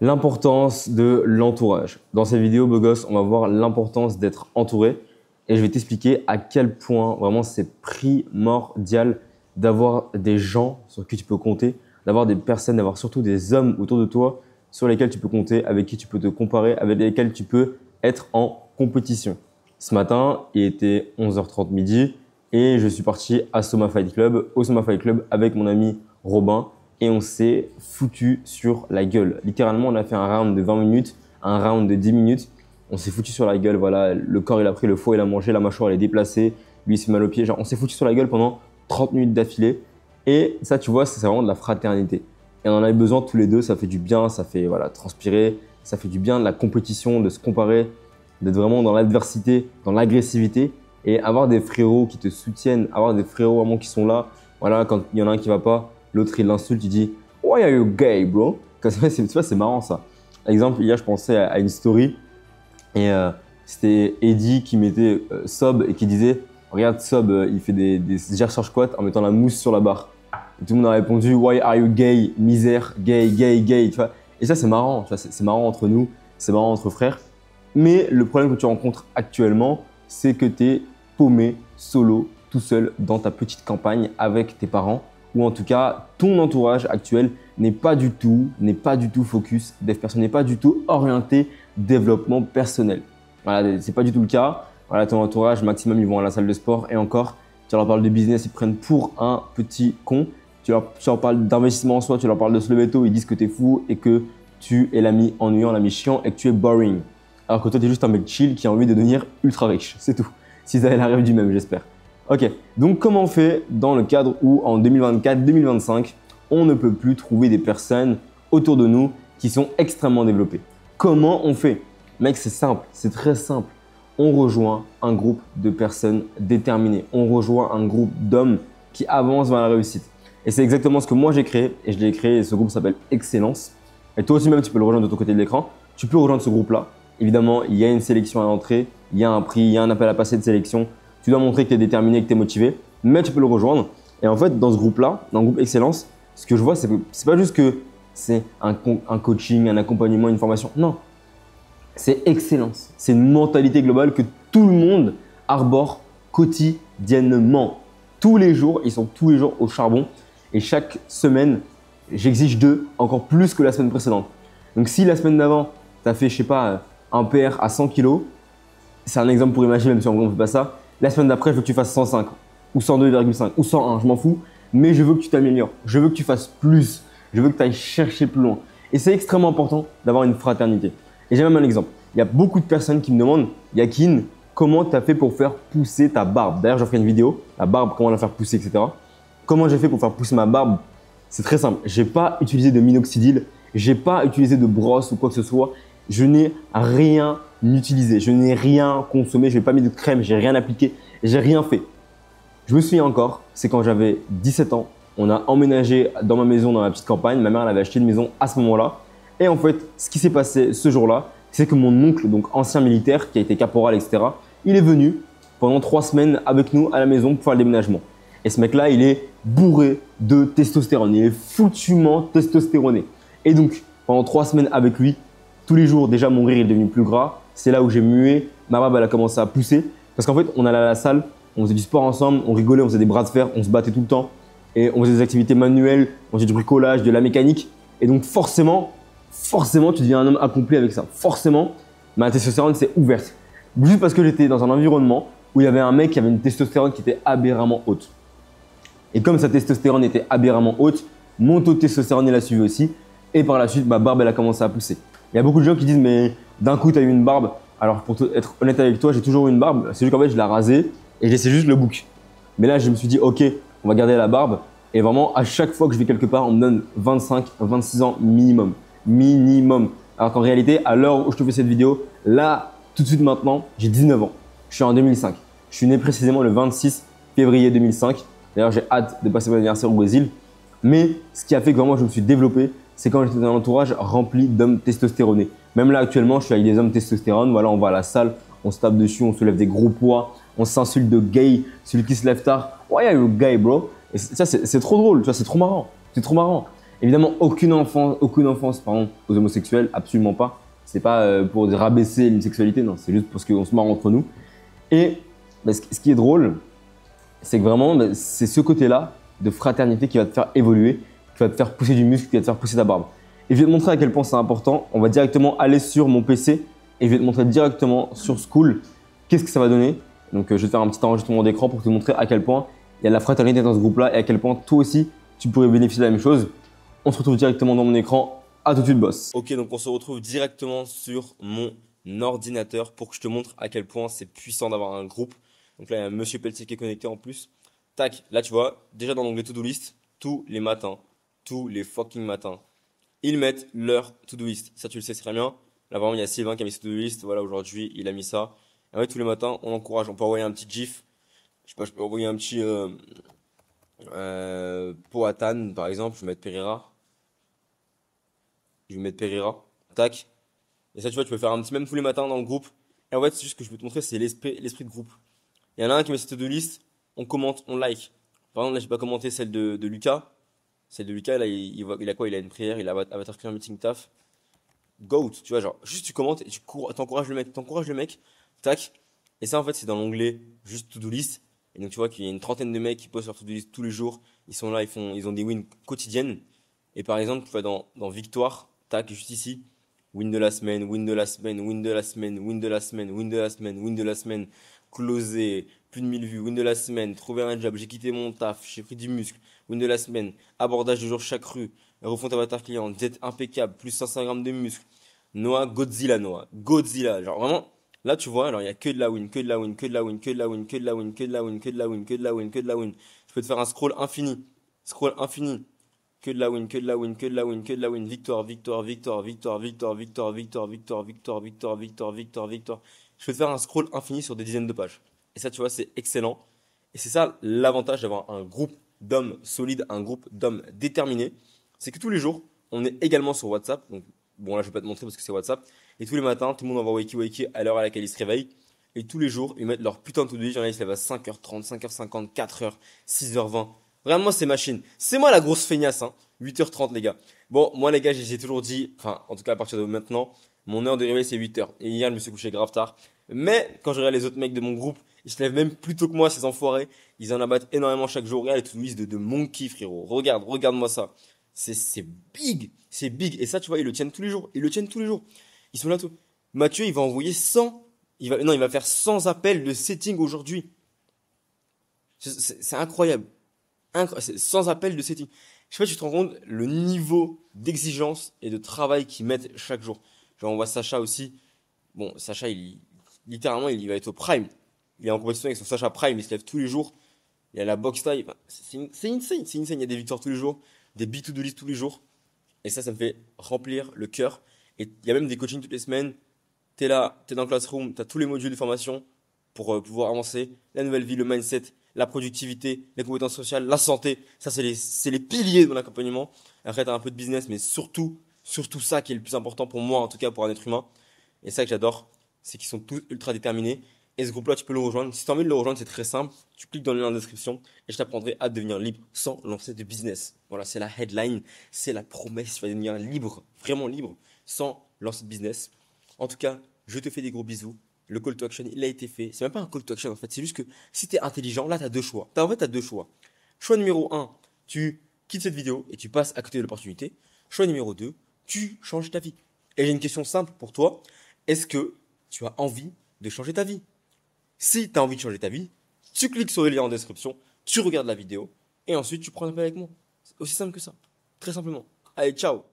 L'importance de l'entourage. Dans cette vidéo, beau gosse, on va voir l'importance d'être entouré et je vais t'expliquer à quel point vraiment c'est primordial d'avoir des gens sur qui tu peux compter, d'avoir des personnes, d'avoir surtout des hommes autour de toi sur lesquels tu peux compter, avec qui tu peux te comparer, avec lesquels tu peux être en compétition. Ce matin, il était 11h30 midi et je suis parti à Soma Fight Club, au Soma Fight Club avec mon ami Robin. Et on s'est foutu sur la gueule. Littéralement, on a fait un round de 20 minutes, un round de 10 minutes. On s'est foutu sur la gueule. Voilà, le corps, il a pris, le foie, il a mangé, la mâchoire, elle est déplacée. Lui, il s'est mal au pied. Genre, on s'est foutu sur la gueule pendant 30 minutes d'affilée. Et ça, tu vois, c'est vraiment de la fraternité. Et on en avait besoin tous les deux. Ça fait du bien, ça fait voilà, transpirer. Ça fait du bien de la compétition, de se comparer, d'être vraiment dans l'adversité, dans l'agressivité. Et avoir des frérots qui te soutiennent, avoir des frérots vraiment qui sont là. Voilà, quand il y en a un qui va pas, l'autre, il l'insulte, il dit « Why are you gay, bro ?» Tu vois, c'est marrant ça. Par exemple, hier, je pensais à une story et c'était Eddie qui mettait Sob et qui disait « Regarde, Sob, il fait des gerçures squats en mettant la mousse sur la barre. » Et tout le monde a répondu « Why are you gay, misère, gay, gay, gay ?» Tu vois. Et ça, c'est marrant. Tu vois, c'est marrant entre nous, c'est marrant entre frères. Mais le problème que tu rencontres actuellement, c'est que tu es paumé, solo, tout seul dans ta petite campagne avec tes parents. Ou en tout cas, ton entourage actuel n'est pas du tout focus dev perso, n'est pas du tout orienté développement personnel. Voilà, c'est pas du tout le cas. Voilà, ton entourage, maximum, ils vont à la salle de sport et encore, tu leur parles de business, ils te prennent pour un petit con. Tu leur parles d'investissement en soi, tu leur parles de se lever tôt, ils disent que tu es fou et que tu es l'ami ennuyant, l'ami chiant et que tu es boring. Alors que toi, tu es juste un mec chill qui a envie de devenir ultra riche. C'est tout. S'ils avaient la rêve du même, j'espère. Ok, donc comment on fait dans le cadre où en 2024-2025, on ne peut plus trouver des personnes autour de nous qui sont extrêmement développées? Comment on fait? Mec, c'est simple, c'est très simple. On rejoint un groupe de personnes déterminées. On rejoint un groupe d'hommes qui avancent vers la réussite. Et c'est exactement ce que moi j'ai créé. Et je l'ai créé, et ce groupe s'appelle Excellence. Et toi aussi même, tu peux le rejoindre de ton côté de l'écran. Tu peux rejoindre ce groupe-là. Évidemment, il y a une sélection à l'entrée, il y a un prix, il y a un appel à passer de sélection. Tu dois montrer que tu es déterminé, que tu es motivé, mais tu peux le rejoindre. Et en fait, dans ce groupe-là, dans le groupe Excellence, ce que je vois, c'est que c'est pas juste que c'est un coaching, un accompagnement, une formation. Non, c'est excellence. C'est une mentalité globale que tout le monde arbore quotidiennement. Tous les jours, ils sont tous les jours au charbon. Et chaque semaine, j'exige d'eux encore plus que la semaine précédente. Donc, si la semaine d'avant, tu as fait, je sais pas, un PR à 100 kg, c'est un exemple pour imaginer, même si on ne fait pas ça. La semaine d'après, je veux que tu fasses 105 ou 102,5 ou 101, je m'en fous. Mais je veux que tu t'améliores. Je veux que tu fasses plus. Je veux que tu ailles chercher plus loin. Et c'est extrêmement important d'avoir une fraternité. Et j'ai même un exemple. Il y a beaucoup de personnes qui me demandent, Yakin, comment tu as fait pour faire pousser ta barbe? D'ailleurs, j'en ferai une vidéo, la barbe, comment la faire pousser, etc. Comment j'ai fait pour faire pousser ma barbe? C'est très simple. Je n'ai pas utilisé de minoxidil. Je n'ai pas utilisé de brosse ou quoi que ce soit. Je n'ai rien utilisé. Je n'ai rien consommé. Je n'ai pas mis de crème. Je n'ai rien appliqué. Je n'ai rien fait. Je me souviens encore, c'est quand j'avais 17 ans. On a emménagé dans ma maison, dans ma petite campagne. Ma mère, elle avait acheté une maison à ce moment-là. Et en fait, ce qui s'est passé ce jour-là, c'est que mon oncle, donc ancien militaire, qui a été caporal, etc., il est venu pendant 3 semaines avec nous à la maison pour faire le déménagement. Et ce mec-là, il est bourré de testostérone. Il est foutument testostéroné. Et donc, pendant 3 semaines avec lui, tous les jours, déjà, mon rire est devenu plus gras. C'est là où j'ai mué. Ma barbe, elle a commencé à pousser. Parce qu'en fait, on allait à la salle, on faisait du sport ensemble, on rigolait, on faisait des bras de fer, on se battait tout le temps. Et on faisait des activités manuelles, on faisait du bricolage, de la mécanique. Et donc, forcément, tu deviens un homme accompli avec ça. Forcément, ma testostérone s'est ouverte. Juste parce que j'étais dans un environnement où il y avait un mec qui avait une testostérone qui était aberramment haute. Et comme sa testostérone était aberramment haute, mon taux de testostérone, il a suivi aussi. Et par la suite, ma barbe, elle a commencé à pousser. Il y a beaucoup de gens qui disent, mais d'un coup, tu as eu une barbe. Alors, pour être honnête avec toi, j'ai toujours eu une barbe. C'est juste qu'en fait, je l'ai rasée et je laissais juste le bouc. Mais là, je me suis dit, ok, on va garder la barbe. Et vraiment, à chaque fois que je vais quelque part, on me donne 25, 26 ans minimum. Minimum. Alors qu'en réalité, à l'heure où je te fais cette vidéo, là, tout de suite maintenant, j'ai 19 ans. Je suis en 2005. Je suis né précisément le 26 février 2005. D'ailleurs, j'ai hâte de passer mon anniversaire au Brésil. Mais ce qui a fait que vraiment je me suis développé, c'est quand j'étais dans un entourage rempli d'hommes testostéronés. Même là, actuellement, je suis avec des hommes testostérone. Voilà, on va à la salle, on se tape dessus, on soulève des gros poids, on s'insulte de gay, celui qui se lève tard. Why are you gay, bro? Et ça, c'est trop drôle, tu vois, c'est trop marrant. C'est trop marrant. Évidemment, aucune offense pardon, aux homosexuels, absolument pas. C'est pas pour rabaisser une sexualité, non, c'est juste parce qu'on se marre entre nous. Et bah, ce qui est drôle, c'est que vraiment, bah, c'est ce côté-là de fraternité qui va te faire évoluer, qui va te faire pousser du muscle, qui va te faire pousser ta barbe. Et je vais te montrer à quel point c'est important. On va directement aller sur mon PC et je vais te montrer directement sur Skool qu'est-ce que ça va donner. Donc, je vais te faire un petit enregistrement d'écran pour te montrer à quel point il y a de la fraternité dans ce groupe-là et à quel point toi aussi, tu pourrais bénéficier de la même chose. On se retrouve directement dans mon écran. À tout de suite, boss. Ok, donc on se retrouve directement sur mon ordinateur pour que je te montre à quel point c'est puissant d'avoir un groupe. Donc là, il y a Monsieur Pelletier qui est connecté en plus. Tac, là tu vois, déjà dans l'onglet To-Do List, tous les matins, tous les fucking matins, ils mettent leur To-Do List. Ça, tu le sais très bien. Là, vraiment, il y a Sylvain qui a mis sa To-Do List. Voilà, aujourd'hui, il a mis ça. Et en fait, tous les matins, on encourage. On peut envoyer un petit GIF. Je sais pas, je peux envoyer un petit Powhatan, par exemple. Je vais mettre Pereira. Je vais mettre Pereira. Tac. Et ça, tu vois, tu peux faire un petit même tous les matins dans le groupe. Et en fait, c'est juste ce que je veux te montrer, c'est l'esprit de groupe. Il y en a un qui met cette to-do list, on commente, on like. Par exemple, là, j'ai pas commenté celle de Lucas. Celle de Lucas, là, il a quoi? Il a une prière, il a avatar un meeting taf. Goat, tu vois, genre, juste tu commentes et tu t'encourages le mec, tac. Et ça, en fait, c'est dans l'onglet juste to-do list. Et donc, tu vois qu'il y a une trentaine de mecs qui postent leur to-do list tous les jours. Ils sont là, ils ont des wins quotidiennes. Et par exemple, tu vois, dans victoire, tac, juste ici, win de la semaine, win de la semaine, win de la semaine, win de la semaine, win de la semaine, win de la semaine, closé, plus de 1000 vues, win de la semaine, trouver un job, j'ai quitté mon taf, j'ai pris du muscle, win de la semaine, abordage de jour chaque rue, refonte avatar client, diète impeccable, plus 500 grammes de muscle, Noah, Godzilla, genre vraiment, là tu vois, alors il y a que de la win, que de la win, que de la win, que de la win, que de la win, que de la win, que de la win, que de la win, que de la win. Je peux te faire un scroll infini. Que de la win, que de la win, que de la win, que de la win. Victoire, victoire, victoire, victoire, victoire, victoire, victoire, victoire, victoire, victoire, victoire, victoire, victoire. Je peux te faire un scroll infini sur des dizaines de pages. Et ça, tu vois, c'est excellent. Et c'est ça l'avantage d'avoir un groupe d'hommes solides, un groupe d'hommes déterminés. C'est que tous les jours, on est également sur WhatsApp. Donc, bon, là, je vais pas te montrer parce que c'est WhatsApp. Et tous les matins, tout le monde envoie Wakey Wakey à l'heure à laquelle ils se réveillent. Et tous les jours, ils mettent leur putain de to-do list. Il y en a, ils se lèvent à 5h30, 5h50, 4h, 6h20. Vraiment, c'est machine. C'est moi la grosse feignasse, hein. 8h30, les gars. Bon, moi, les gars, j'ai toujours dit, enfin, en tout cas, à partir de maintenant, mon heure de réveil, c'est 8h. Et hier, je me suis couché grave tard. Mais, quand je regarde les autres mecs de mon groupe, ils se lèvent même plus tôt que moi, ces enfoirés. Ils en abattent énormément chaque jour. Regarde les to-do list de Monkey, frérot. Regarde-moi ça. C'est big. C'est big. Et ça, tu vois, ils le tiennent tous les jours. Ils sont là tout. Mathieu, il va envoyer 100. Il va faire 100 appels de setting aujourd'hui. C'est incroyable. Sans appel de setting. Je sais pas si tu te rends compte le niveau d'exigence et de travail qu'ils mettent chaque jour. Genre, on voit Sacha aussi. Bon, Sacha, littéralement, il va être au prime. Il est en compétition avec son Sacha Prime. Il se lève tous les jours. Il a la box taille. Enfin, c'est insane. C'est insane. Il y a des victoires tous les jours. Des beat to do list tous les jours. Et ça me fait remplir le cœur. Et il y a même des coachings toutes les semaines. T'es là, t'es dans Classroom. T'as tous les modules de formation pour pouvoir avancer. La nouvelle vie, le mindset, la productivité, les compétences sociales, la santé. Ça, c'est les piliers de mon accompagnement. Après, t'as un peu de business, mais surtout ça qui est le plus important pour moi, en tout cas pour un être humain. Et ça que j'adore, c'est qu'ils sont tous ultra déterminés. Et ce groupe-là, tu peux le rejoindre. Si tu as envie de le rejoindre, c'est très simple. Tu cliques dans le lien en description et je t'apprendrai à devenir libre sans lancer de business. Voilà, c'est la headline, c'est la promesse. Tu vas devenir libre, vraiment libre, sans lancer de business. En tout cas, je te fais des gros bisous. Le call to action, il a été fait. C'est même pas un call to action en fait. C'est juste que si tu es intelligent, là, tu as deux choix. En fait, tu as deux choix. Choix numéro 1, tu quittes cette vidéo et tu passes à côté de l'opportunité. Choix numéro 2, tu changes ta vie. Et j'ai une question simple pour toi. Est-ce que tu as envie de changer ta vie? Si tu as envie de changer ta vie, tu cliques sur le lien en description, tu regardes la vidéo et ensuite tu prends un appel avec moi. C'est aussi simple que ça. Très simplement. Allez, ciao!